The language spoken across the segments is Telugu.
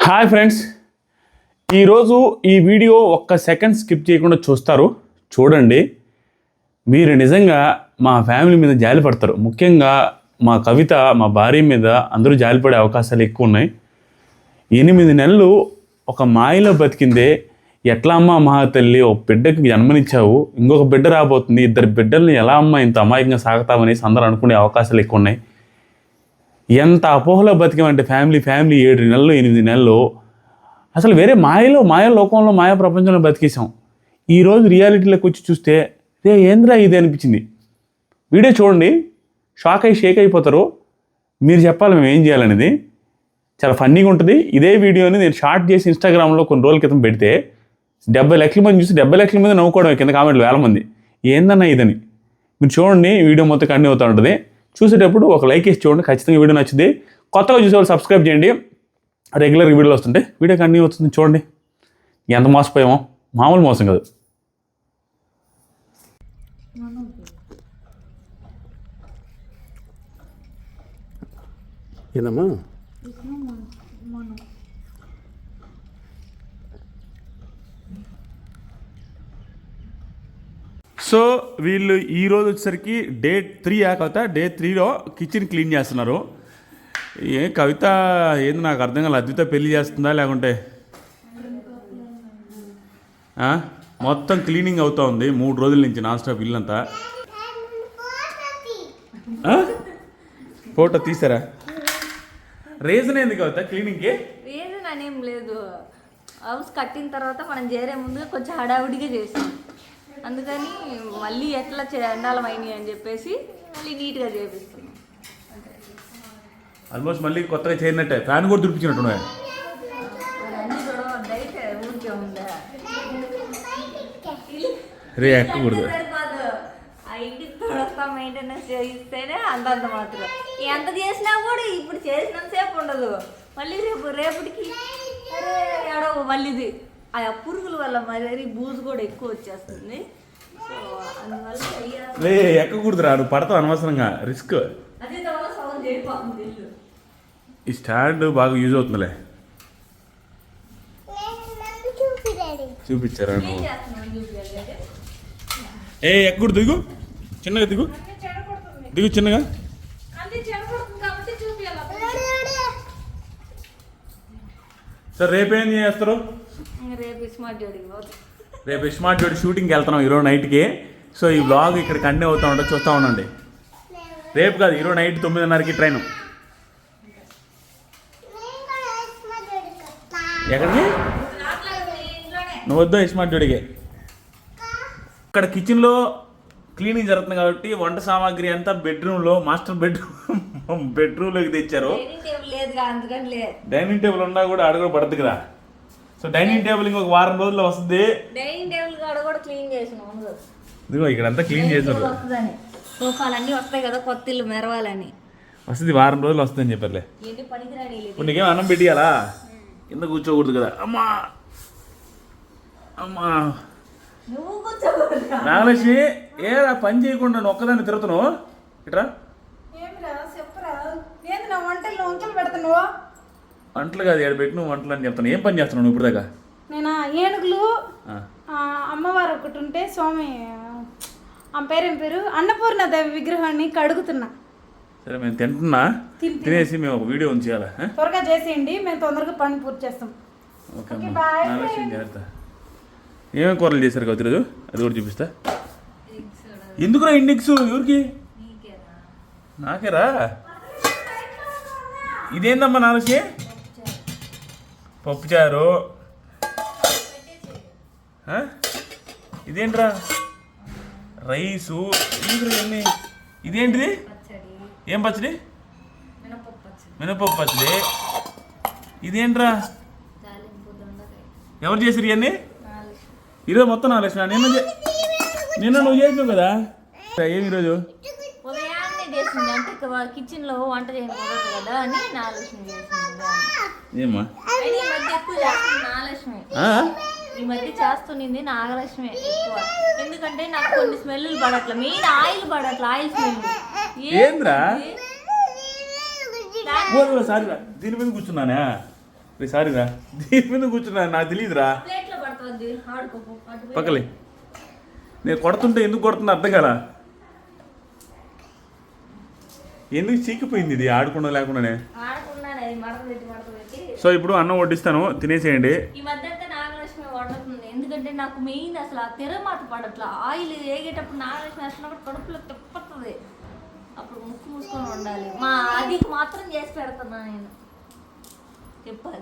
హాయ్ ఫ్రెండ్స్, ఈరోజు ఈ వీడియో ఒక్క సెకండ్ స్కిప్ చేయకుండా చూడండి. మీరు నిజంగా మా ఫ్యామిలీ మీద జాలి పడతారు. ముఖ్యంగా మా కవిత, మా భార్య మీద అందరూ జాలిపడే అవకాశాలు ఎక్కువ ఉన్నాయి. 8 నెలలు ఒక మాయలో బతికిందే. ఎట్లా అమ్మ మహా తల్లి, ఒక బిడ్డకి జన్మనిచ్చావు, ఇంకొక బిడ్డ రాబోతుంది, 2 బిడ్డల్ని ఎలా అమ్మ ఇంత అమాయకంగా సాగుతామనేసి అందరూ అనుకునే అవకాశాలు ఎక్కువ ఉన్నాయి. ఎంత అపోహలో బతికామంటే ఫ్యామిలీ 7 నెలలు 8 నెలలు అసలు వేరే మాయ లోకంలో మాయా ప్రపంచంలో బతికేసాం. ఈరోజు రియాలిటీలోకి వచ్చి చూస్తే ఏంద్రా ఇది అనిపించింది. వీడియో చూడండి, షేక్ అయిపోతారు. మీరు చెప్పాలి మేము ఏం చేయాలనేది. చాలా ఫన్నీగా ఉంటుంది. ఇదే వీడియోని నేను షార్ట్ చేసి ఇన్స్టాగ్రామ్లో కొన్ని రోజుల క్రితం పెడితే 70 లక్షల మంది చూసి 70 లక్షల మంది నవ్వుకోవడం, కింద కామెంట్లు 1000 మంది. ఏందన్నా ఇదని. మీరు చూడండి, వీడియో మొత్తం కంటిన్యూ అవుతూ ఉంటుంది. చూసేటప్పుడు ఒక లైక్ వేసి చూడండి, ఖచ్చితంగా వీడియో నచ్చింది. కొత్తగా చూసేవాళ్ళు సబ్స్క్రైబ్ చేయండి, రెగ్యులర్ వీడియోలు వస్తుంటే వీడియో కంటిన్యూ అవుతుంది. చూడండి ఎంత మోసపోయామో, మామూలు మోసం కాదు. ఏదమ్మా సో వీళ్ళు ఈరోజు వచ్చేసరికి డే 3 కవిత, డే 3లో కిచెన్ క్లీన్ చేస్తున్నారు. కవిత ఏంది నాకు అర్థం కాదు, అద్విత పెళ్లి చేస్తుందా లేకుంటే మొత్తం క్లీనింగ్ అవుతూ ఉంది 3 రోజుల నుంచి నాన్ స్టాప్ ఇల్లంతా. ఫోటో తీసారా? రీజన్ ఏంది కవిత క్లీనింగ్కి? రీజన్ అనేం లేదు. హౌస్ కట్టిన తర్వాత మనం చేరే ముందుగా కొంచెం హడావుడిగా చేసాం, అందుకని మళ్ళీ ఎట్లా ఎండాలం అయినాయి అని చెప్పేసి మళ్ళీ నీట్గా చేపిస్తున్నాం. ఆల్మోస్ట్ మళ్ళీ కొత్తగా చేరినట్టే. ఫ్యాన్ కూడా దుడిపించినట్టున్నాయి. రే ఎక్కకూడదు. మెయింటెనెన్స్ చేయిస్తేనే అంతంత మాత్రం. ఎంత చేసినా కూడా ఇప్పుడు చేసినంతసేపు ఉండదు. మళ్ళీ రేపటికి మళ్ళీ ఇది ఆ పురుగుల వల్ల మరి బూజు కూడా ఎక్కువ వచ్చేస్తుంది. సో అందువల్ల ఎక్కకూడదురా, నువ్వు పడతావు అనవసరంగా, రిస్క్. అదే సౌండ్ చేయకపోతుంది. ఈ స్టాండ్ బాగా యూజ్ అవుతుందిలే. చూపించారా నువ్వు? ఎక్కకూడదు, దిగు చిన్నగా, దిగు చిన్నగా. సార్ రేపేం చేస్తారు? రేపు స్మార్ట్ జోడి షూటింగ్కి వెళ్తున్నాం ఈరోజు నైట్కి. సో ఈ వ్లాగ్ ఇక్కడ కంటిన్యూ అవుతూ ఉంటుంది, చూస్తూ ఉండండి. రేపు కాదు, ఈరోజు నైట్ 9:30కి ట్రైన్. ఎక్కడికి? నువ్వు వద్దు స్మార్ట్ జోడికి. ఇక్కడ కిచెన్లో క్లీనింగ్ జరుగుతుంది కాబట్టి వంట సామాగ్రి అంతా బెడ్రూమ్లో, మాస్టర్ బెడ్రూమ్లోకి తెచ్చారు. డైనింగ్ టేబుల్ ఉన్నా కూడా అడుగు పడద్దు కదా. సో డైనింగ్ టేబుల్ ఇంకొక వారం రోజుల్లో వస్తుంది. ఇదిగో ఇక్కడ అంతా క్లీన్ చేశారు. సోఫాలన్నీ వస్తాయి కదా, కొత్త ఇల్లు మెరవాలని వస్తుంది. వారం రోజులు వస్తుందని చెప్పారులే. ఇప్పుడు నీకేం అన్నం పెట్టియాలా? కింద కూర్చోకూడదు కదా. అమ్మా అమ్మా నాగలక్ష్మి, ఏరా పని చేయకుండా నువ్వు ఒక్కదాన్ని తిరుగుతున్నావు ఇట్రా. వంటలు కాదు, ఏడు పెట్టి నువ్వు వంటలు అని చెప్తాను. ఏం పని చేస్తున్నావు నువ్వు ఇప్పుడు దాకా? నేను ఏనుగులు అమ్మవారు ఒకటి ఉంటే స్వామి, ఆమె పేరు అన్నపూర్ణ దేవి విగ్రహాన్ని కడుగుతున్నా. సరే మేము తింటున్నా, తినేసి మేము ఒక వీడియో ఉంచేయాలా? త్వరగా చేసేయండి, మేము తొందరగా పని పూర్తి చేస్తాం. ఓకే అమ్మా, నాగలక్ష్మి జాగ్రత్త. ఏమేమి కూరలు చేశారు కవిత రోజు? అది కూడా చూపిస్తా. ఎందుకురా ఇండెక్స్? ఎవరికి? నాకేరా. ఇదేందమ్మా నాగలక్ష్మి? పప్పుచారు. ఇదేంట్రా? రైసు. ఇవన్నీ ఇదేంటిది? ఏం పచ్చడి? మినపప్పు పచ్చడి. ఇదేంట్రా? ఎవరు చేసిరు ఇవన్నీ? ఈరోజు మొత్తం నాగలక్ష్మి. నిన్న నువ్వు చేసినావు కదా. ఏమి ఈరోజు? ఉదయాన్నే చేసింది, అంటే కిచెన్ లో వంట చేయకూడదు కదా అని నాగలక్ష్మి చేసింది. ఏమ్మా ఈ మధ్య ఎక్కువ చేస్తుంది నాగలక్ష్మి. ఈ మధ్య చేస్తుంది నాగలక్ష్మి ఎక్కువ. ఎందుకంటే నాకు కొన్ని స్మెల్ పడట్ల, మెయిన్ ఆయిల్ పడట్ల. ఆయిల్ స్మెల్ ఏంద్రా? సారీ దీని మీద కూర్చున్నానా? సారీ రా, దీని మీద కూర్చున్నా, నాకు తెలియదురా. ప్లేట్లో పడుతుంది, ఆడుకోపు అటు పోయి. పక్కలే, నేను కొడుతుంటే ఎందుకు కొడుతున్నా అర్థం కదా, ఎందుకు చీకిపోయింది ఇది ఆడకుండా లేకుండానే. ఆడకుండానే అది మడత పెట్టి సో ఇప్పుడు అన్నం వడ్డిస్తాను, తినేసేయండి. ఈ మధ్య అయితే నాగలక్ష్మి వండుతుంది, ఎందుకంటే నాకు మెయిన్ అసలు ఆ తెరమాత పడట్లా. ఆయిల్ వేగేటప్పుడు నాగలక్ష్మి వేసినప్పుడు కడుపులో తిప్పతుంది, అప్పుడు ముక్కు మూసుకొని ఉండాలి. మా అది మాత్రం చేసి పెడతాను నేను, చెప్పాలి.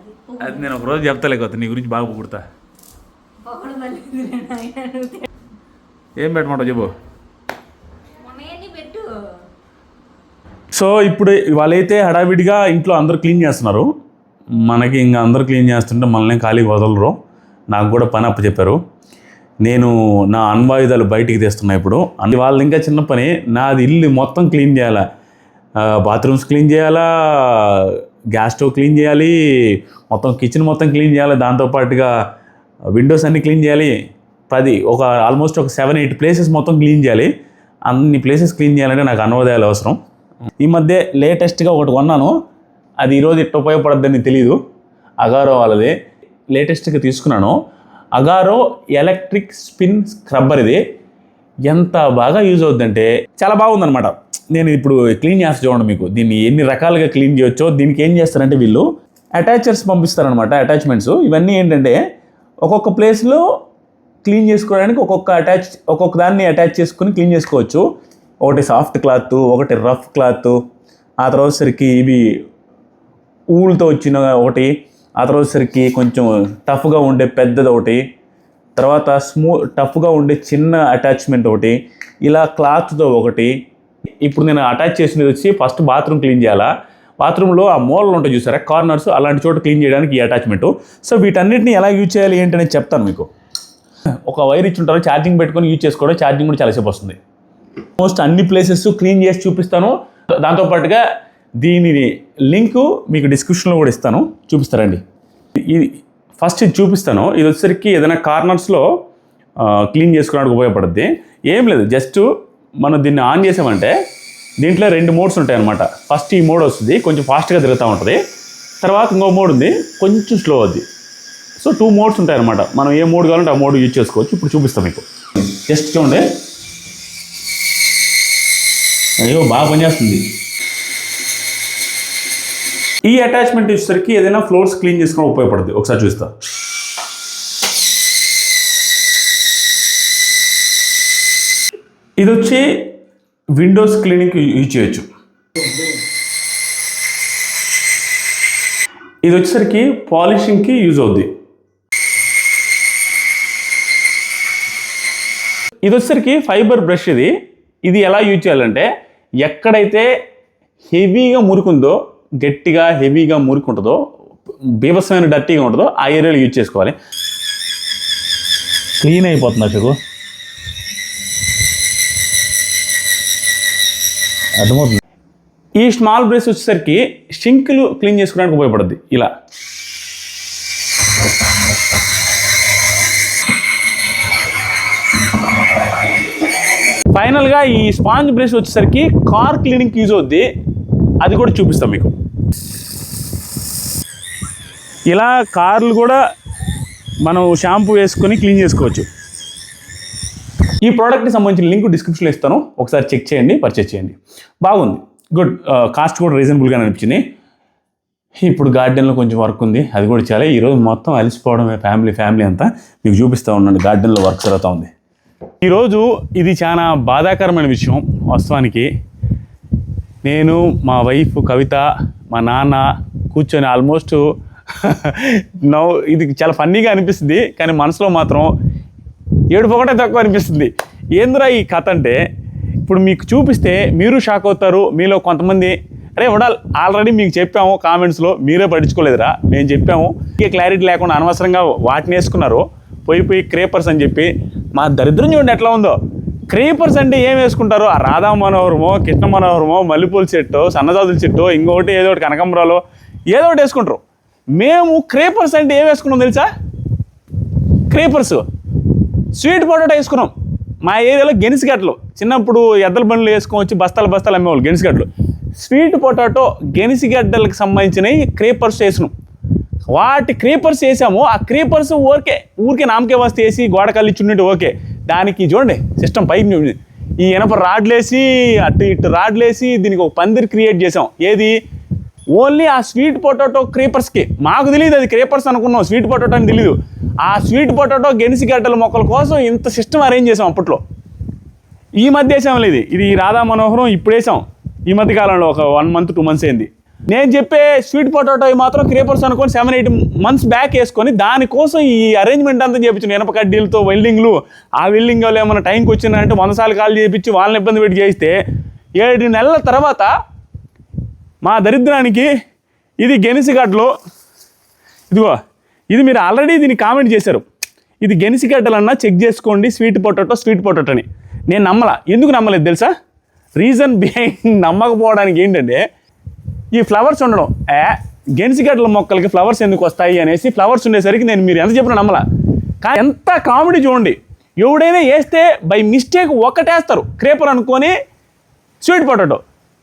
అది నేను ఒక రోజు చెప్తా, లేకపోతే నీ గురించి బాగా పొగుడతా. పొగడు మళ్ళీ ఏం పెట్టమంటావు చెప్పు. మొన్న పెట్టు. సో ఇప్పుడు వాళ్ళైతే హడావిడిగా ఇంట్లో అందరూ క్లీన్ చేస్తున్నారు. మనకి ఇంకా అందరూ క్లీన్ చేస్తుంటే మనల్ని ఖాళీ వదలరు. నాకు కూడా పని అప్పచెప్పారు. నేను నా అన్వాయుధాలు బయటికి తెస్తున్నా ఇప్పుడు. అన్ని వాళ్ళు ఇంకా చిన్న పని, నాది ఇల్లు మొత్తం క్లీన్ చేయాలా, బాత్రూమ్స్ క్లీన్ చేయాలా, గ్యాస్ స్టవ్ క్లీన్ చేయాలి, మొత్తం కిచెన్ మొత్తం క్లీన్ చేయాలి, దాంతోపాటుగా విండోస్ అన్నీ క్లీన్ చేయాలి. ఆల్మోస్ట్ ఒక 7-8 ప్లేసెస్ మొత్తం క్లీన్ చేయాలి. అన్ని ప్లేసెస్ క్లీన్ చేయాలంటే నాకు అన్వాయుధాలు అవసరం. ఈ మధ్య లేటెస్ట్గా ఒకటి కొన్నాను, అది ఈరోజు ఇట్ట ఉపయోగపడద్దని తెలీదు. అగారో వాళ్ళది లేటెస్ట్గా తీసుకున్నాను. Agaro electric spin scrubber. ఇది ఎంత బాగా యూజ్ అవుతుందంటే చాలా బాగుందన్నమాట. నేను ఇప్పుడు క్లీన్ చేస్తా చూడండి మీకు, దీన్ని ఎన్ని రకాలుగా క్లీన్ చేయొచ్చో. దీనికి ఏం చేస్తారంటే వీళ్ళు అటాచర్స్ పంపిస్తారనమాట, అటాచ్మెంట్స్. ఇవన్నీ ఏంటంటే ఒక్కొక్క ప్లేస్లో క్లీన్ చేసుకోవడానికి ఒక్కొక్క దాన్ని అటాచ్ చేసుకుని క్లీన్ చేసుకోవచ్చు. ఒకటి సాఫ్ట్ క్లాత్, ఒకటి రఫ్ క్లాత్, ఆ తర్వాత సరికి ఇవి ఊళ్ళతో వచ్చిన ఒకటి, ఆ తర్వాత సరికి కొంచెం టఫ్గా ఉండే పెద్దది ఒకటి, తర్వాత టఫ్గా ఉండే చిన్న అటాచ్మెంట్ ఒకటి, ఇలా క్లాత్తో ఒకటి. ఇప్పుడు నేను అటాచ్ చేసినది వచ్చి ఫస్ట్ బాత్రూమ్ క్లీన్ చేయాలా. బాత్రూంలో ఆ మూలలు ఉంటాయి చూసారా, కార్నర్స్, అలాంటి చోట క్లీన్ చేయడానికి ఈ అటాచ్మెంటు. సో వీటన్నిటిని ఎలా యూజ్ చేయాలి ఏంటనేది చెప్తాను మీకు. ఒక వైర్ ఇచ్చి ఉంటారు, ఛార్జింగ్ పెట్టుకొని యూజ్ చేసుకోవడం. ఛార్జింగ్ కూడా చాలాసేపు వస్తుంది. ఆల్మోస్ట్ అన్ని ప్లేసెస్ క్లీన్ చేసి చూపిస్తాను. దాంతోపాటుగా దీని లింకు మీకు డిస్క్రిప్షన్లో కూడా ఇస్తాను, చూపిస్తారండి. ఇది ఫస్ట్ ఇది చూపిస్తాను. ఇది వచ్చేసరికి ఏదైనా కార్నర్స్లో క్లీన్ చేసుకోవడానికి ఉపయోగపడుద్ది. ఏం లేదు, జస్ట్ మనం దీన్ని ఆన్ చేసామంటే దీంట్లో 2 మోడ్స్ ఉంటాయి అన్నమాట. ఫస్ట్ ఈ మోడ్ వస్తుంది, కొంచెం ఫాస్ట్గా తిరుగుతూ ఉంటుంది. తర్వాత ఇంకో మోడ్ ఉంది, కొంచెం స్లో అవుద్ది. సో 2 మోడ్స్ ఉంటాయి అన్నమాట. మనం ఏ మోడ్ కావాలంటే ఆ మోడ్ యూజ్ చేసుకోవచ్చు. ఇప్పుడు చూపిస్తాం మీకు. జస్ట్ చూడండి, అయ్యో బాగా పనిచేస్తుంది. ఈ అటాచ్మెంట్ వచ్చేసరికి ఏదైనా ఫ్లోర్స్ క్లీన్ చేసుకోవడం ఉపయోగపడుతుంది. ఒకసారి చూస్తా. ఇది వచ్చి విండోస్ క్లీనింగ్ యూజ్ చేయొచ్చు. ఇది వచ్చేసరికి పాలిషింగ్కి యూజ్ అవుద్ది. ఇది వచ్చేసరికి ఫైబర్ బ్రష్. ఇది ఎలా యూజ్ చేయాలంటే ఎక్కడైతే హెవీగా మురికుందో, గట్టిగా హెవీగా మురికి ఉంటుందో, బీభత్సమైన డర్టీగా ఉంటుందో ఆ ఏరియాలో యూజ్ చేసుకోవాలి. క్లీన్ అయిపోతుంది అసలు, అర్థమవుతుంది. ఈ స్మాల్ బ్రష్ వచ్చేసరికి షింకులు క్లీన్ చేసుకోవడానికి ఉపయోగపడుద్ది. ఇలా ఫైనల్గా ఈ స్పాంజ్ బ్రష్ వచ్చేసరికి కార్ క్లీనింగ్కి యూజ్ అవుద్ది. అది కూడా చూపిస్తాం మీకు. ఇలా కార్లు కూడా మనం షాంపూ వేసుకొని క్లీన్ చేసుకోవచ్చు. ఈ ప్రోడక్ట్కి సంబంధించిన లింక్ డిస్క్రిప్షన్లో ఇస్తాను, ఒకసారి చెక్ చేయండి, పర్చేస్ చేయండి. బాగుంది, గుడ్. కాస్ట్ కూడా రీజనబుల్గా అనిపించింది. ఇప్పుడు గార్డెన్లో కొంచెం వర్క్ ఉంది, అది కూడా చాలా. ఈరోజు మొత్తం అలసిపోవడమే, ఫ్యామిలీ అంతా మీకు చూపిస్తూ ఉన్నాను. గార్డెన్లో వర్క్ జరుగుతూ ఉంది. ఈరోజు ఇది చాలా బాధాకరమైన విషయం. వాస్తవానికి నేను, మా వైఫ్ కవిత, మా నాన్న కూర్చొని ఆల్మోస్ట్ ఇది చాలా ఫన్నీగా అనిపిస్తుంది, కానీ మనసులో మాత్రం ఏడుపు ఒకటే తక్కువ అనిపిస్తుంది. ఏందిరా ఈ కథ అంటే, ఇప్పుడు మీకు చూపిస్తే మీరు షాక్ అవుతారు. మీలో కొంతమంది అరే వడాల్ ఆల్రెడీ మీకు చెప్పాము కామెంట్స్లో, మీరే పట్టించుకోలేదురా, మేము చెప్పాము, ఇంకే క్లారిటీ లేకుండా అనవసరంగా వాటిని వేసుకున్నారు. పోయి క్రేపర్స్ అని చెప్పి. మా దరిద్రం చూడండి ఎట్లా ఉందో. క్రేపర్స్ అంటే ఏం వేసుకుంటారు? ఆ రాధా మనోహరమో, కృష్ణ మనోహరమో, మల్లెపూల చెట్టు, సన్నజాజుల చెట్టు, ఇంకొకటి ఏదో ఒకటి కనకంబరాలు ఏదో ఒకటి వేసుకుంటారు. మేము క్రేపర్స్ అంటే ఏం వేసుకున్నాం తెలుసా? క్రేపర్స్ స్వీట్ పొటాటో వేసుకున్నాం. మా ఏరియాలో గెనిసిగడ్డలు, చిన్నప్పుడు ఎద్దల బండ్లు వేసుకొని వచ్చి బస్తాలు అమ్మేవాళ్ళు గెనిసిగడ్డలు. స్వీట్ పొటాటో గెనిసిగడ్డలకు సంబంధించినవి క్రేపర్స్ వేసినాం. వాటి క్రీపర్స్ వేసాము. ఆ క్రీపర్స్ ఊరికే నామకే వస్తే వేసి గోడ కల్లిచ్చుండే ఓకే. దానికి చూడండి సిస్టమ్ పైకి ఈ ఇనప రాడ్లేసి అటు ఇటు రాడ్లేసి దీనికి ఒక పందిరి క్రియేట్ చేసాం. ఏది ఓన్లీ ఆ స్వీట్ పొటాటో క్రీపర్స్కి. మాకు తెలియదు అది క్రీపర్స్ అనుకున్నాం, స్వీట్ పొటాటో అని తెలియదు. ఆ స్వీట్ పొటాటో గెనిసిగడ్డల మొక్కల కోసం ఇంత సిస్టమ్ అరేంజ్ చేసాం అప్పట్లో. ఈ మధ్య వేసాం లేదు, ఇది రాధా మనోహరం ఇప్పుడు వేసాం ఈ మధ్య కాలంలో, ఒక 1 month 2 months అయింది. నేను చెప్పే స్వీట్ పొటాటో మాత్రం క్రీపర్స్ అనుకొని 7-8 months బ్యాక్ వేసుకొని దానికోసం ఈ అరేంజ్మెంట్ అంతా చేయించాను. ఇనప కడ్డీలతో వెల్డింగ్లు. ఆ వెల్డింగ్ వాళ్ళు ఏమైనా టైంకి వచ్చిందంటే 100 సార్లు కాల్ చేయించి వాళ్ళని ఇబ్బంది పెట్టి చేయిస్తే 7 నెలల తర్వాత మా దరిద్రానికి ఇది గెనిసిగడ్డలు. ఇదిగో ఇది మీరు ఆల్రెడీ దీన్ని కామెంట్ చేశారు, ఇది గెనిసిగడ్డలన్నా చెక్ చేసుకోండి స్వీట్ పొటాటో అని. నేను నమ్మలా. ఎందుకు నమ్మలేదు తెలుసా? రీజన్ బిహైండ్ నమ్మకపోవడానికి ఏంటంటే ఈ ఫ్లవర్స్ ఉండడం. గెనిసిగడ్డల మొక్కలకి ఫ్లవర్స్ ఎందుకు వస్తాయి అనేసి ఫ్లవర్స్ ఉండేసరికి నేను మీరు ఎంత చెప్పినా నమ్మలా. కానీ ఎంత కామెడీ చూడండి, ఎవడైనా వేస్తే బై మిస్టేక్ ఒకటేస్తారు క్రేపర్ అనుకొని స్వీట్ పొటాటో.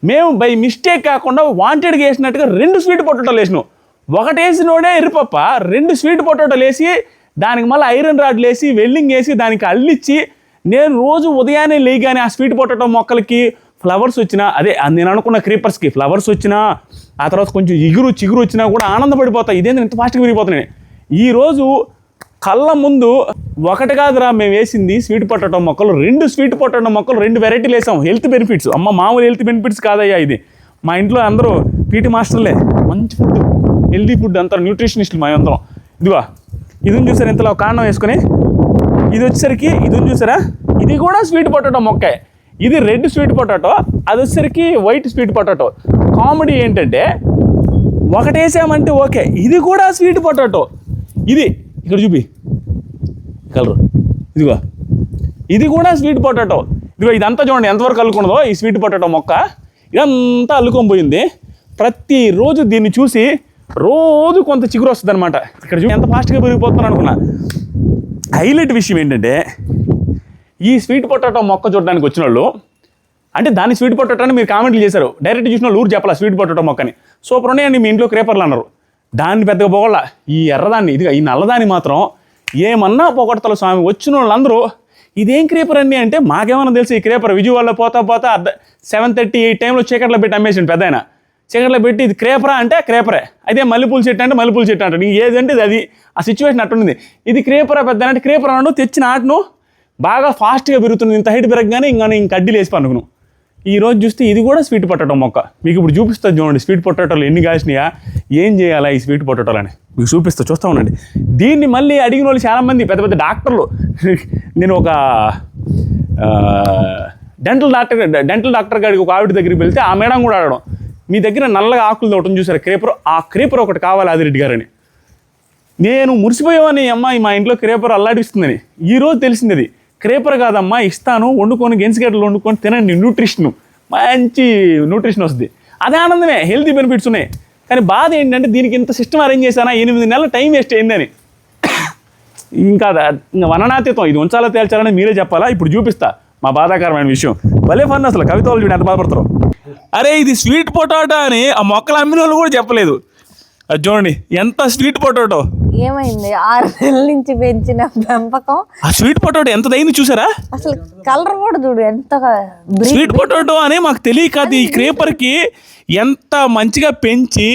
మేము బై మిస్టేక్ కాకుండా వాంటెడ్గా వేసినట్టుగా 2 స్వీట్ పొటాటోలు వేసినాం. ఒకటి వేసినోడే ఎరుపప్ప 2 స్వీట్ పొటాటోలు వేసి దానికి మళ్ళీ ఐరన్ రాడ్లు వేసి వెల్డింగ్ వేసి దానికి అల్లిచ్చి నేను రోజు ఉదయాన్నే లేగానే ఆ స్వీట్ పొటాటో మొక్కలకి ఫ్లవర్స్ వచ్చినా, అదే నేను అనుకున్న క్రీపర్స్కి ఫ్లవర్స్ వచ్చినా, ఆ తర్వాత కొంచెం చిగురు వచ్చినా కూడా ఆనందపడిపోతాయి. ఇదేంటి ఇంత ఫాస్ట్గా విరిగిపోతున్నాయి. ఈరోజు కళ్ళ ముందు ఒకటి కాదురా మేము వేసింది స్వీట్ పొటాటో మొక్కలు, 2 స్వీట్ పొటాటో మొక్కలు 2 వెరైటీలు వేసాం. హెల్త్ బెనిఫిట్స్, అమ్మ మామూలు హెల్త్ బెనిఫిట్స్ కాదయ్యా ఇది. మా ఇంట్లో అందరూ పీటీ మాస్టర్లే, మంచి ఫుడ్ హెల్తీ ఫుడ్ అంతా న్యూట్రిషనిస్టులు మా అందరం. ఇదిగో ఇది చూసారా ఇంతలో కాండం వేసుకొని, ఇది వచ్చేసరికి ఇది చూసారా, ఇది కూడా స్వీట్ పొటాటో మొక్కే. ఇది రెడ్ స్వీట్ పొటాటో, అది వచ్చేసరికి వైట్ స్వీట్ పొటాటో. కామెడీ ఏంటంటే ఒకటి వేసామంటే ఓకే, ఇది కూడా స్వీట్ పొటాటో. ఇది ఇక్కడ చూపి కలరు, ఇదిగో ఇది కూడా స్వీట్ పొటాటో. ఇదిగో ఇదంతా చూడండి ఎంతవరకు అల్లుకున్నదో ఈ స్వీట్ పొటాటో మొక్క. ఇదంతా అల్లుకొని పోయింది. ప్రతిరోజు దీన్ని చూసి రోజు కొంత చిగురు వస్తుంది అనమాట. ఇక్కడ చూసి ఎంత ఫాస్ట్గా పెరిగిపోతున్నాను అనుకున్నా. హైలైట్ విషయం ఏంటంటే ఈ స్వీట్ పొటాటో మొక్క చూడడానికి వచ్చిన వాళ్ళు, అంటే దాన్ని స్వీట్ పొటాటో అని మీరు కామెంట్లు చేశారు, డైరెక్ట్ చూసిన వాళ్ళు ఊరు చెప్పాలి స్వీట్ పొటాటో మొక్కని. సూపర్ ఉన్నాయండి మీ ఇంట్లో క్రేపర్లు అన్నారు. దాన్ని పెద్దగా పోగొళ్ళ. ఈ ఎర్రదాన్ని, ఇదిగా ఈ నల్లదాన్ని మాత్రం ఏమన్నా పోగొడతలు స్వామి. వచ్చిన వాళ్ళందరూ ఇదేం క్రేపర్ అండి అంటే, మాకేమన్నా తెలుసు ఈ క్రేపర్ విజయవాడలో పోతా 7:30-8 టైంలో చీకట్లో పెట్టి అమ్మేసిండు పెద్ద ఆయన. చీకట్లో పెట్టి ఇది క్రేపరా అంటే క్రేపరే, అదే మల్లెపూల చెట్టు అంటే మల్లెపూల చెట్టు అంటాడు. నీకు ఏదంటే అది ఆ సిచ్యువేషన్ అట్టుండింది. ఇది క్రేపరా పెద్ద అంటే క్రేపర్ అన్నాడు. తెచ్చిన ఆటను బాగా ఫాస్ట్గా పెరుగుతుంది. ఇంత హైట్ పెరగగానే ఇంక కడ్డీలు వేసి పనుకును. ఈరోజు చూస్తే ఇది కూడా స్వీట్ పొటాటో మొక్క. మీకు ఇప్పుడు చూపిస్తుంది చూడండి స్వీట్ పొటాటోలు ఎన్ని కాసినాయా, ఏం చేయాలా ఈ స్వీట్ పొటాటోలు అని మీకు చూస్తూ ఉండండి. దీన్ని మళ్ళీ అడిగిన వాళ్ళు చాలామంది పెద్ద పెద్ద డాక్టర్లు. నేను ఒక డెంటల్ డాక్టర్ గారికి ఒక ఆవిడ దగ్గరికి వెళ్తే ఆ మేడం కూడా అడగడం, మీ దగ్గర నల్లగా ఆకులు తోటం చూసారు క్రేపర్, ఆ క్రేపర్ ఒకటి కావాలి ఆదిరెడ్డి గారని. నేను మురిసిపోయావని అమ్మాయి మా ఇంట్లో క్రేపర్ అల్లాడిస్తుందని. ఈరోజు తెలిసింది అది క్రేపర్ కాదమ్మా, ఇస్తాను వండుకొని గెనిసిగడ్డలు వండుకొని తినండి, న్యూట్రిషన్ మంచి న్యూట్రిషన్ వస్తుంది. అదే ఆనందమే, హెల్తీ బెనిఫిట్స్ ఉన్నాయి. కానీ బాధ ఏంటంటే దీనికి ఇంత సిస్టమ్ అరేంజ్ చేశానా, 8 నెలల టైం వేస్ట్ అయిందని. ఇంకా వననాతీతం, ఇది ఉంచాలో తేల్చాలని మీరే చెప్పాలా. ఇప్పుడు చూపిస్తా మా బాధాకరమైన విషయం. భలే ఫన్ అసలు, కవిత వాళ్ళు చూడండి ఎంత బాధపడతారు. అరే ఇది స్వీట్ పొటాటో అని ఆ మొక్కలు అమ్మిన వాళ్ళు కూడా చెప్పలేదు. అది చూడండి ఎంత స్వీట్ పొటాటో. ఏమైంది 6 నెలల నుంచి పెంచిన పెంపకం, ఆ స్వీట్ పొటాటో ఎంత దైంది చూసారా. అసలు కలర్ కూడా చూడు ఎంత స్వీట్ పొటాటో అని మాకు తెలియక ఈ క్రేపర్కి ఎంత మంచిగా పెంచి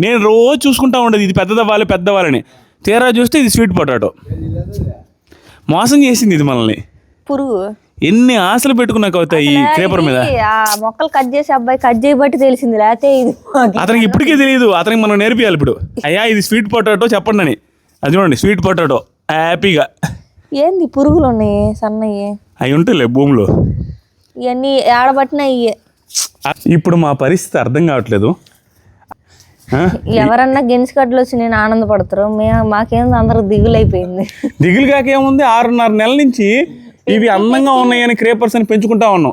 నేను రోజు చూసుకుంటా ఉండేది ఇది పెద్దవాళ్ళని. తీరా చూస్తే ఇది స్వీట్ పొటాటో. మోసం చేసింది ఇది మనల్ని. పురుగు ఎన్ని ఆశలు పెట్టుకున్నాక అవుతాయి ఈ క్రేపర్ మీద. ఆ మొక్కలు కట్ చేసే అబ్బాయి కట్ చేయబట్టి తెలిసింది, లేకపోతే ఇది అతనికి ఇప్పటికే తెలియదు. అతనికి మనం నేర్పియాలి ఇప్పుడు, అయ్యా ఇది స్వీట్ పొటాటో చెప్పండి అని. అది చూడండి స్వీట్ పొటాటో హ్యాపీగా. ఏంది పురుగులు ఉన్నాయి సన్నయ్యి, అవి ఉంటాయిలే భూమిలో, ఇవన్నీ ఆడబట్టిన ఇయ్యే. ఇప్పుడు మా పరిస్థితి అర్థం కావట్లేదు. ఎవరన్నా గెనిసిగడ్డలు వచ్చి నేను ఆనందపడతారు, మాకేంది అందరూ దిగులు అయిపోయింది. దిగులు కాకేముంది, 6.5 నెలల నుంచి ఇవి అందంగా ఉన్నాయని క్రేపర్స్ అని పెంచుకుంటా ఉన్నాం.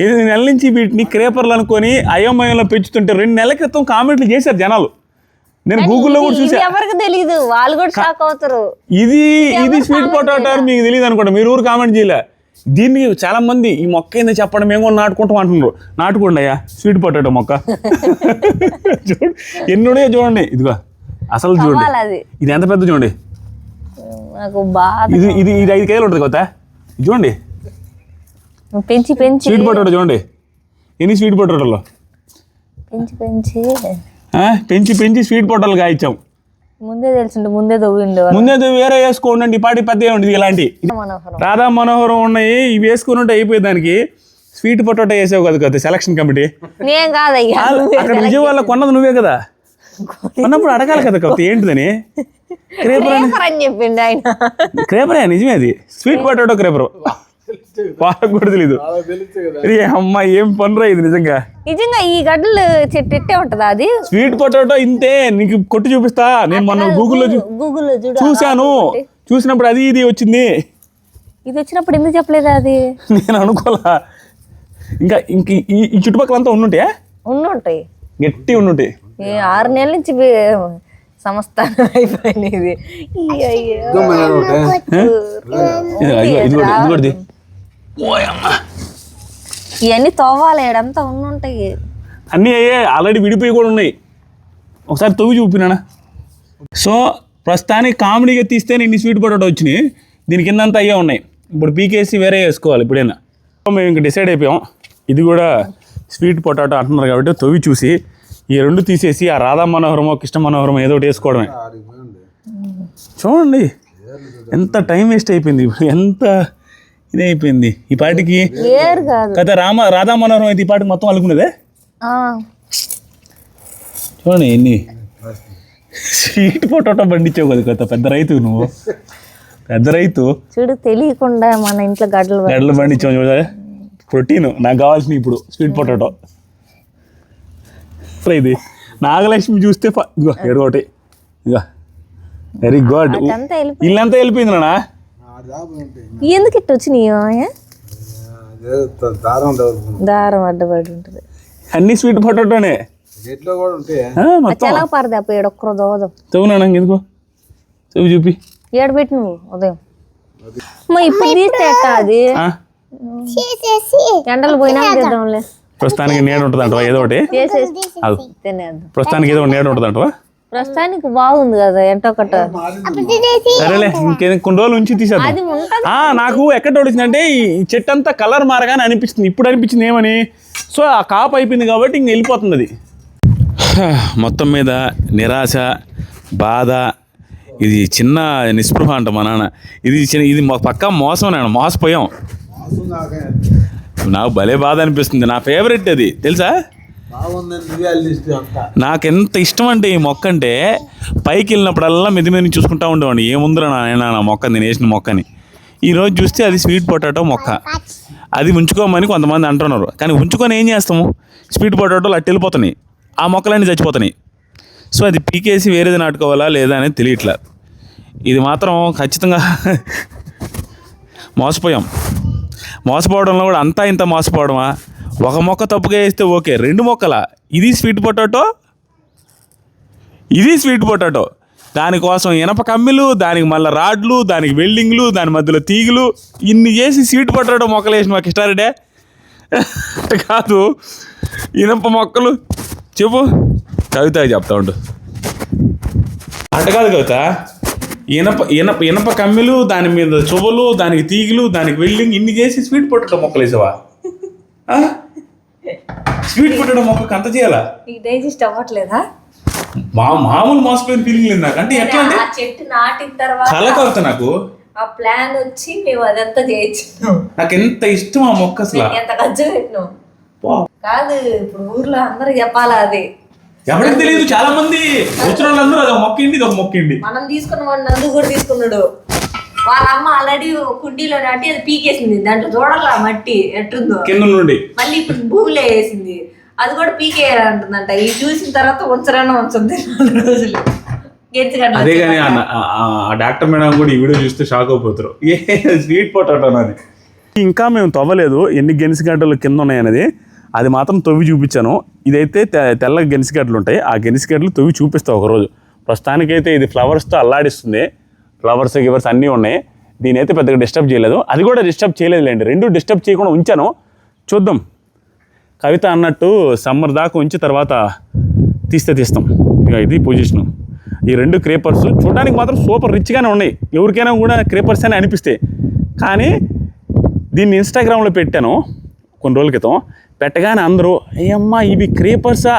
8 నెలల నుంచి వీటిని క్రేపర్లు అనుకొని అయోమయంలో పెంచుతుంటే 2 నెలల క్రితం కామెంట్లు చేశారు జనాలు. నేను గూగుల్లో కూడా చూసా. ఎవరికి తెలియదు, వాళ్ళు కూడా షాక్ అవుతారు. ఇది స్వీట్ పొటాటో మీకు తెలియదు అనుకోండి, మీరు ఊరు కామెంట్ చేయలే. దీన్ని చాలా మంది ఈ మొక్క ఏందో చెప్పండి మేము కూడా నాటుకుంటాం అంటున్నారు. నాటుకోండి అయ్యా స్వీట్ పొటాటో మొక్క. చూడండి ఎన్ని ఉన్నాయో చూడండి. ఇదిగో అసలు చూడండి అది ఇది ఎంత పెద్ద చూడండి. నాకు బాగా ఇది ఇది ఇది 5 కేజీలు ఉంటుంది కొత్త. చూడండి పెంచి స్వీట్ పొటాటో చూడండి ఎన్ని స్వీట్ పొటాటోలో పెంచి స్వీట్ పొటాటోలు కాయిచ్చాం. ముందే తెలిసిండు ముందే తవ్విండు. ముందే వేరే వేసుకోండి పాటి పెద్ద ఉంటుంది. ఇలాంటి రాధా మనోహరం ఉన్నాయి ఇవి వేసుకుని ఉంటే అయిపోయి దానికి స్వీట్ పొటాటో వేసావు కదా కదా సెలక్షన్ కమిటీ. నేను కాదయ్యా అక్కడ విజయవాడలో కొన్నది నువ్వే కదా, కొన్నప్పుడు అడగాలి కదా కవిత ఏంటిదని. క్రేపర్ అని చెప్పిండు ఆయన. క్రేపరే నిజమే అది స్వీట్ పొటాటో క్రేపర్. వాళ్ళకు కూడా తెలీదు. అమ్మా ఏం పనురా ఇది నిజంగా. నిజంగా ఈ గడ్డలు చెట్టు ఎట్టే ఉంటదా అది స్వీట్ పొటాటో ఇంతే. నీకు కొట్టి చూపిస్తా. నేను మొన్న గూగుల్లో చూశాను. చూసినప్పుడు అది ఇది వచ్చింది. ఇది వచ్చినప్పుడు ఎందుకు చెప్పలేదు అది? నేను అనుకోలా. ఇంకా ఇంక ఈ చుట్టుపక్కల అంతా ఉండుంటాయి గట్టి ఉండుంటాయి. 6 నెలల నుంచి సంస్థానం అయిపోయింది ఇది. ఇదిగోది ఇవన్నీ తవ్వాలి ఏడంతా ఉండుంటాయి. అన్నీ అయ్యే ఆల్రెడీ విడిపోయి కూడా ఉన్నాయి. ఒకసారి తవ్వి చూపినా. సో ప్రస్తుతానికి కామెడీగా తీస్తే ఇన్ని స్వీట్ పొటాటో వచ్చినాయి. దీని కింద అంతా అయ్యే ఉన్నాయి. ఇప్పుడు పీకేసి వేరే వేసుకోవాలి ఇప్పుడైనా. మేము ఇంక డిసైడ్ అయిపోయాం ఇది కూడా స్వీట్ పొటాటో అంటున్నారు కాబట్టి తవ్వి చూసి ఈ 2 తీసేసి ఆ రాధా మనోహరమో కృష్ణ మనోహరమో ఏదో ఒకటి వేసుకోవడమే. చూడండి ఎంత టైం వేస్ట్ అయిపోయింది, ఎంత ఇది అయిపోయింది. ఈ పాటికి కదా రాధా మనోహరం అయితే ఈ పాటికి మొత్తం అనుకునేదే. చూడండి ఎన్ని స్వీట్ పొటాటో పండించావు కదా కొత్త. పెద్ద రైతు నువ్వు, పెద్ద రైతు. చూడు తెలియకుండా మన ఇంట్లో గడ్డలు పండించావు చూడ. ప్రోటీన్ నాకు కావాల్సింది ఇప్పుడు స్వీట్ పొటాటో. ఇది నాగలక్ష్మి చూస్తే ఏడు ఒకటి. ఇక వెరీ గుడ్. ఇల్లంతా వెళ్ళిపోయింది నాన్న. ఎందుకు ఇట్టు వచ్చినాయి? దారం అడ్డబడి ఉంటుంది. అన్ని స్వీట్ పొటాటోనే తవ్వునా ఎందుకో తవ్వు చూపి. ఏడు పెట్టి నువ్వు ఉదయం ఇప్పుడు తీస్తే అది ఎండలు పోయినా చేద్దాంలే. ప్రస్తుతానికి నేడు ఉంటుంది అంటవా ఏదో ఒకటి. ప్రస్తుతానికి ఏదో నేడు ఉంటుంది అంటవా. ప్రస్తుతానికి బాగుంది కదా ఎంటొకట. సరేలే ఇంకేదో కొన్ని రోజులు ఉంచి తీసేద్దాం. నాకు ఎక్కడ వచ్చిందంటే ఈ చెట్టు అంతా కలర్ మారగానే అనిపిస్తుంది. ఇప్పుడు అనిపించింది ఏమని, సో ఆ కాపు అయిపోయింది కాబట్టి ఇంక వెళ్ళిపోతుంది అది. మొత్తం మీద నిరాశ, బాధ, ఇది చిన్న నిస్పృహ అంట మా నాన్న. ఇది పక్కా మోసం. నేను మోసపోయాం. నాకు భలే బాధ అనిపిస్తుంది. నా ఫేవరెట్ అది తెలుసా. నాకెంత ఇష్టం అంటే ఈ మొక్క అంటే పైకి వెళ్ళినప్పుడల్లా మెది చూసుకుంటా ఉండేవాడిని. ఏముందిరా నాయన నా మొక్క, నేను వేసిన మొక్కని. ఈరోజు చూస్తే అది స్వీట్ పొటాటో మొక్క. అది ఉంచుకోమని కొంతమంది అంటున్నారు. కానీ ఉంచుకొని ఏం చేస్తాము, స్వీట్ పొటాటోలు అట్టు వెళ్ళిపోతున్నాయి, ఆ మొక్కలన్నీ చచ్చిపోతున్నాయి. సో అది పీకేసి వేరేది నాటుకోవాలా లేదా అనేది తెలియట్లా. ఇది మాత్రం ఖచ్చితంగా మోసపోవడంలో కూడా అంతా ఇంత మోసపోవడమా. ఒక మొక్క తప్పుగా వేస్తే ఓకే, 2 మొక్కలా. ఇది స్వీట్ పొటాటో, ఇది స్వీట్ పొటాటో. దానికోసం ఇనప కమ్మిలు, దానికి మళ్ళీ రాడ్లు, దానికి వెల్డింగ్లు, దాని మధ్యలో తీగులు, ఇన్ని చేసి స్వీట్ పొటాటో మొక్కలు వేసి మాకు ఇష్టారెడ్డే కాదు. ఇనప మొక్కలు చెప్పు కవిత చెప్తా ఉండు. అంట కాదు కవిత. ఇనప కమ్మిలు, దాని మీద చువ్వలు, దానికి తీగులు, దానికి వెల్డింగ్, ఇన్ని చేసి స్వీట్ పొటాటో మొక్కలు వేసావా? స్వీట్ పొటాటో మొక్కకు అంత చేయాలా? డైజెస్ట్ అవ్వట్లేదా? మామూలు మోసపోయిన ఫీలింగ్ లేదు నాకు. అంటే ఎట్లా అంటే చెట్టు నాటిన తర్వాత కళ కవిత నాకు ఆ ప్లాన్ వచ్చి మేము అదంతా చేయొచ్చు. నాకు ఎంత ఇష్టం ఆ మొక్క అసలు. ఎంత ఖర్చు పెట్టినాం కాదు. ఇప్పుడు ఊర్లో అందరూ చెప్పాలా అది. ఎవరికి తెలియదు. చాలా మంది వచ్చిన వాళ్ళందరూ అది ఒక మొక్కిండి, ఇది ఒక మొక్కిండి. మనం తీసుకున్న వాడు నందు కూడా తీసుకున్నాడు. వాళ్ళ అమ్మ ఆల్రెడీ కుండీలో నాటి అది పీకేసింది. దాంట్లో చూడాల మట్టి ఎట్టుందో కింద నుండి. మళ్ళీ ఇప్పుడు భూమిలో వేసింది. అది కూడా పీకేయాలంటుందంట. ఇది చూసిన తర్వాత ఉంచరానో ఉంచుంది 4 రోజులు. అదే కానీ ఆ డాక్టర్ మేడం కూడా ఈ వీడియో చూస్తే షాక్ అయిపోతారు. స్వీట్ పొటాటో అని. ఇంకా మేము తవ్వలేదు ఎన్ని గెనిసిగడ్డలు కింద ఉన్నాయనేది. అది మాత్రం తవ్వి చూపించాను. ఇదైతే తెల్ల గెనిసిగడ్డలు ఉంటాయి. ఆ గెనిసిగడ్డలు తవ్వి చూపిస్తావు ఒకరోజు. ప్రస్తుతానికైతే ఇది ఫ్లవర్స్తో అల్లాడిస్తుంది. ఫ్లవర్స్ గివర్స్ అన్నీ ఉన్నాయి. దీని అయితే పెద్దగా డిస్టర్బ్ చేయలేదు, అది కూడా డిస్టర్బ్ చేయలేదులేండి, రెండు డిస్టర్బ్ చేయకుండా ఉంచాను. చూద్దాం, కవిత అన్నట్టు సమ్మర్ దాకా ఉంచి తర్వాత తీస్తాం. ఇక ఇది పొజిషను. ఈ రెండు క్రేపర్స్ చూడడానికి మాత్రం సూపర్ రిచ్గానే ఉన్నాయి, ఎవరికైనా కూడా క్రేపర్స్ అని అనిపిస్తాయి. కానీ దీన్ని ఇన్స్టాగ్రామ్లో పెట్టాను కొన్ని రోజుల క్రితం. పెట్టగానే అందరూ అయ్యమ్మా ఇవి క్రేపర్సా,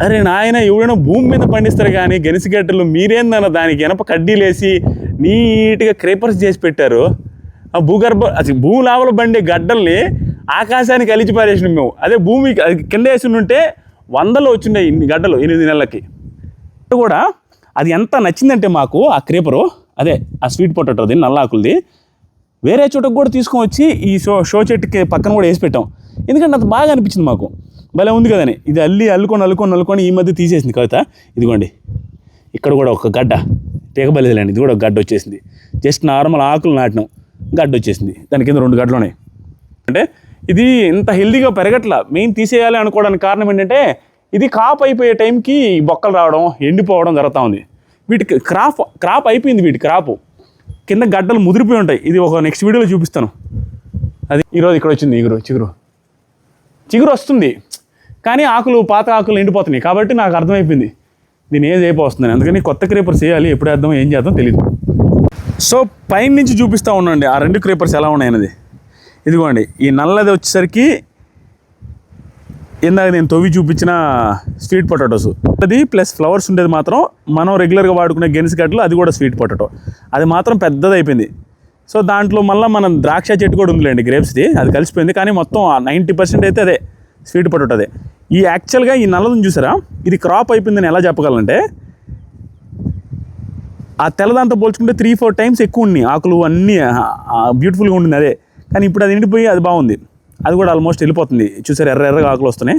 అరే నాయన ఎవడైనా భూమి మీద పండిస్తారు కానీ గెనిసిగడ్డలు, మీరేందన్న దానికి ఎనప కడ్డీలేసి నీట్గా క్రేపర్స్ చేసి పెట్టారు. ఆ అసలు భూమి లోపల బండే గడ్డల్ని ఆకాశానికి అలిచి పారేసినాం మేము. అదే భూమి కింద వేసి ఉంటే 100లో వచ్చిండే ఇన్ని గడ్డలు 8 నెలలకి. కూడా అది ఎంత నచ్చిందంటే మాకు ఆ క్రేపరు, అదే ఆ స్వీట్ పొటాటోది నల్లాకులది, వేరే చోటకు కూడా తీసుకొని వచ్చి ఈ షో చెట్టుకి పక్కన కూడా వేసి పెట్టాం. ఎందుకంటే అంత బాగా అనిపించింది మాకు, భలే ఉంది కదని. ఇది అల్లుకొని ఈ మధ్య తీసేసింది కవిత. ఇదిగోండి ఇక్కడ కూడా ఒక గడ్డ తెగబలేదులేండి, ఇది కూడా ఒక గడ్డ వచ్చేసింది. జస్ట్ నార్మల్ ఆకులు నాటినాం, గడ్డ వచ్చేసింది. దాని కింద 2 గడ్డలు ఉన్నాయి. అంటే ఇది ఇంత హెల్దీగా పెరగట్లా. మెయిన్ తీసేయాలి అనుకోవడానికి కారణం ఏంటంటే ఇది కాప్ అయిపోయే టైంకి బొక్కలు రావడం, ఎండిపోవడం జరుగుతూ ఉంది. వీటికి క్రాప్ అయిపోయింది, వీటి క్రాపు కింద గడ్డలు ముదిరిపోయి ఉంటాయి. ఇది ఒక నెక్స్ట్ వీడియోలో చూపిస్తాను. అది ఈరోజు ఇక్కడ వచ్చింది చిగురు వస్తుంది, కానీ పాత ఆకులు ఎండిపోతున్నాయి. కాబట్టి నాకు అర్థమైపోయింది దీన్ని ఏది అయిపోతుందని. అందుకని కొత్త క్రేపర్స్ చేయాలి, ఎప్పుడు వేద్దాం ఏం చేద్దాం తెలియదు. సో పైన నుంచి చూపిస్తూ ఉండండి ఆ 2 క్రేపర్స్ ఎలా ఉన్నాయన్నది. ఇదిగోండి ఈ నల్లది వచ్చేసరికి ఇందాక నేను తవ్వి చూపించిన స్వీట్ పొటాటోస్, అది ప్లస్ ఫ్లవర్స్ ఉండేది మాత్రం మనం రెగ్యులర్గా వాడుకునే గెనిసిగడ్డలు, అది కూడా స్వీట్ పొటాటో. అది మాత్రం పెద్దది అయిపోయింది. సో దాంట్లో మళ్ళీ మనం ద్రాక్ష చెట్టు కూడా ఉందిలేండి గ్రేప్స్ది, అది కలిసిపోయింది. కానీ మొత్తం 90% అయితే అదే స్వీట్ పొటాటో అదే. ఈ యాక్చువల్గా ఈ నల్లదని చూసారా, ఇది క్రాప్ అయిపోయిందని ఎలా చెప్పగలంటే ఆ తెల్లదాంతో పోల్చుకుంటే 3-4 టైమ్స్ ఎక్కువ ఉన్నాయి ఆకులు, అన్నీ బ్యూటిఫుల్గా ఉండింది అదే. కానీ ఇప్పుడు అది ఎండిపోయి అది బాగుంది, అది కూడా ఆల్మోస్ట్ వెళ్ళిపోతుంది. చూసారు ఎర్రగా ఆకులు వస్తున్నాయి,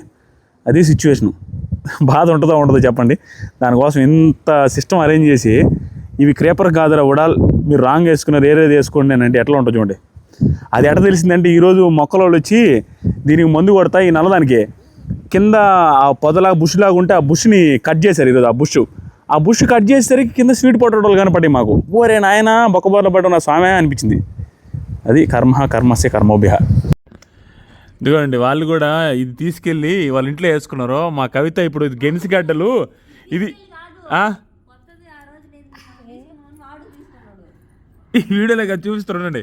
అది సిచ్యువేషను. బాధ ఉండదో చెప్పండి. దానికోసం ఇంత సిస్టమ్ అరేంజ్ చేసి ఇవి క్రేపర్ కాదురా ఉడాల్, మీరు రాంగ్ వేసుకున్నారు ఏరేది వేసుకోండి అని అంటే ఎట్లా ఉంటుంది చూడండి. అది ఎట్లా తెలిసిందంటే ఈరోజు మొక్కలు వచ్చి దీనికి మందు కొడతా ఈ నల్లదానికి కింద ఆ పొదలాగా బుష్లాగా ఉంటే ఆ బుష్ని కట్ చేశారు ఈరోజు. ఆ బుష్ కట్ చేసేసరికి కింద స్వీట్ పొటాటోలు కనపడ్డాయి మాకు. ఓరే నాయన బొక్కబోర్ల పడ్డ నా స్వామి అనిపించింది. అది కర్మస్య కర్మోభ్య. ఇదిగోండి వాళ్ళు కూడా ఇది తీసుకెళ్ళి వాళ్ళ ఇంట్లో వేసుకున్నారు. మా కవిత ఇప్పుడు ఇది గెనిసిగడ్డలు ఇది ఈ వీడియోలో చూపిస్తున్నాండి.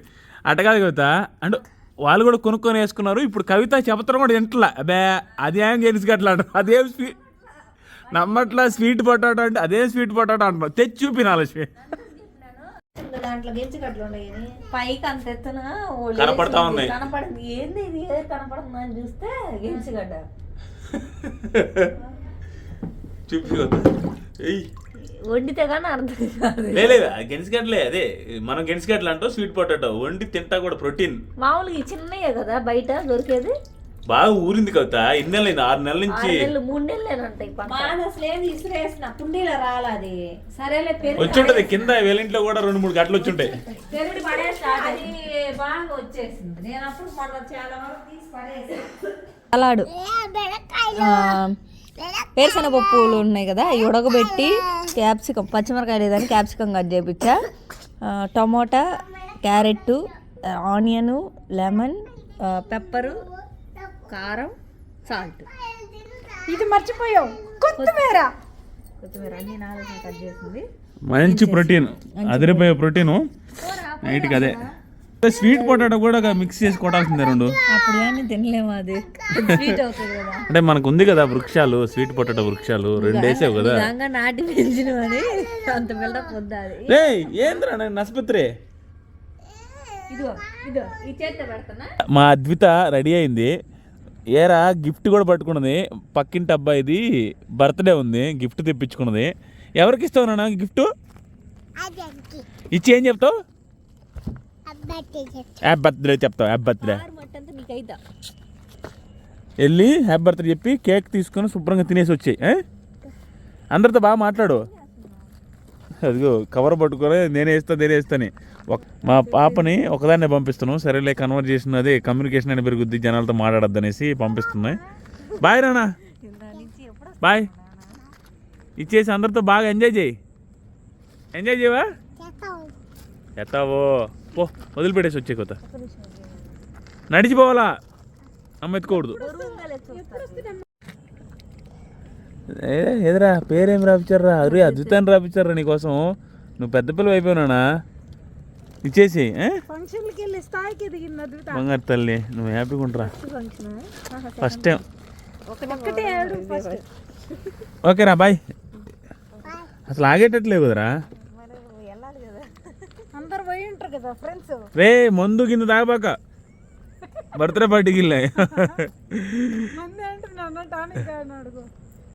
అట్టకాదు కవిత అంటే వాళ్ళు కూడా కొనుక్కొని వేసుకున్నారు. ఇప్పుడు కవిత చెప్తారు కూడా ఇంట్లో అబ్బే అదేం గెనిసిగడ్డలు అంటారు, అదేం స్వీట్ నమ్మట్లా, స్వీట్ పొటాటో అంటే అదే స్వీట్ పొటాటో అంటున్నావు. తెచ్చి చూపినాలి దాంట్లో గెంచిగడ్డలు ఉన్నాయి, పైకి అంత ఎత్తున కనపడతా ఉన్నాయి. కనపడింది ఏంది ఇది కనపడుతుంది అని చూస్తే గెంచిగడ్డ వండితే కానీ అర్థం కాదు. లేదు గెనిసిగడ్డలే, అదే మనం గెనిసిగడ్డలు అంటాం, స్వీట్ పొటాటో వండి తింటా కూడా ప్రోటీన్. మామూలుగా చిన్నయే కదా బయట దొరికేది. బాగా ఊరింది కవిత, 6 నెలల నుంచి 3 నెలలేనంటాయి. అసలు ఏమి ఇసురేసిన కుండీలో రాలది. సరేలే వచ్చి ఉంటది కింద వేలింట్లో కూడా 2-3 గంటలు వచ్చి ఉంటాయి. పెరుగు పడేసి బాగా వచ్చేసింది. నేను అప్పుడు మొన్న చాలా వరకు తీసి పడేసి అలాడు వేరుశనగపప్పులు ఉన్నాయి కదా, అవి ఉడకబెట్టి క్యాప్సికం, పచ్చిమిరకాయ లేదని క్యాప్సికం కట్ చేయించా, tomato, carrot, onion, lemon, pepper, కారం, సాల్ట్. ఇది మర్చిపోయావు, కొత్తిమీర అన్ని 4 కట్ చేసింది. మంచి ప్రోటీన్, అదిరిపోయే ప్రోటీను నైట్కి. అదే స్వీట్ పొటాటో కూడా మిక్స్ చేసి కొట్టాల్సిందే 2. అప్పుడు కానీ తినలేము, అది స్వీట్ అవుతుంది కదా. అంటే మనకు ఉంది కదా వృక్షాలు, స్వీట్ పొటాటో వృక్షాలు 2 వేసావు కదా, నాటి పెంచిన అని అంత బిల్డప్ వద్దాది. ఏంద్రా నస్పత్రి. ఇదో ఈ చేత పెడతానా. మా అద్విత రెడీ అయింది. ఏరా గిఫ్ట్ కూడా పట్టుకున్నది. పక్కింటి అబ్బాయిది బర్త్డే ఉంది, గిఫ్ట్ తెప్పించుకున్నది. ఎవరికి ఇస్తావు నాన్న గిఫ్ట్? ఇచ్చి ఏం చెప్తావు? హ్యాపీ బర్త్డే చెప్తావు. హ్యాపీ బర్త్డే వెళ్ళి హ్యాపీ బర్త్డే చెప్పి కేక్ తీసుకొని శుభ్రంగా తినేసి వచ్చాయి. అందరితో బాగా మాట్లాడు. అదిగో కవర్ పట్టుకొని నేనే ఇస్తాను. మా పాపని ఒకదాన్నే పంపిస్తాను. సరేలే కన్వర్జేషన్ అదే కమ్యూనికేషన్ అని పెరుగుద్ది, జనాలతో మాట్లాడద్దు అనేసి పంపిస్తున్నాయి. బాయ్ రానా, బాయ్. ఇచ్చేసి అందరితో బాగా ఎంజాయ్ చేయవా? ఎత్తావో పో, వదిలిపెట్టేసి వచ్చే కొత్త నడిచిపోవాలా, అమ్మ ఎత్తుకోకూడదు. ఎదురా పేరేం రాపించారా? అరే అద్భుతాన్ని రాపించారా నీకోసం. నువ్వు పెద్ద పిల్లలు అయిపోయినా ఇచ్చేసి ఫంక్షన్కి వెళ్ళి స్థాయికి ఎదిగింది అద్భుత. బంగారు తల్లి, నువ్వు హ్యాపీగా ఉంటారా? First time. ఒక్కటే ఏడు ఫస్ట్. ఓకేరా బాయ్. అసలు ఆగేటట్లేవు కదరా. అందరు పోయి ఉంటారు కదా ఫ్రెండ్స్. రే మందు కింద తాగబాక, బర్త్డే పార్టీకి వెళ్ళాయి. మంది అంటే నన్ను టానిక్ అడుగు.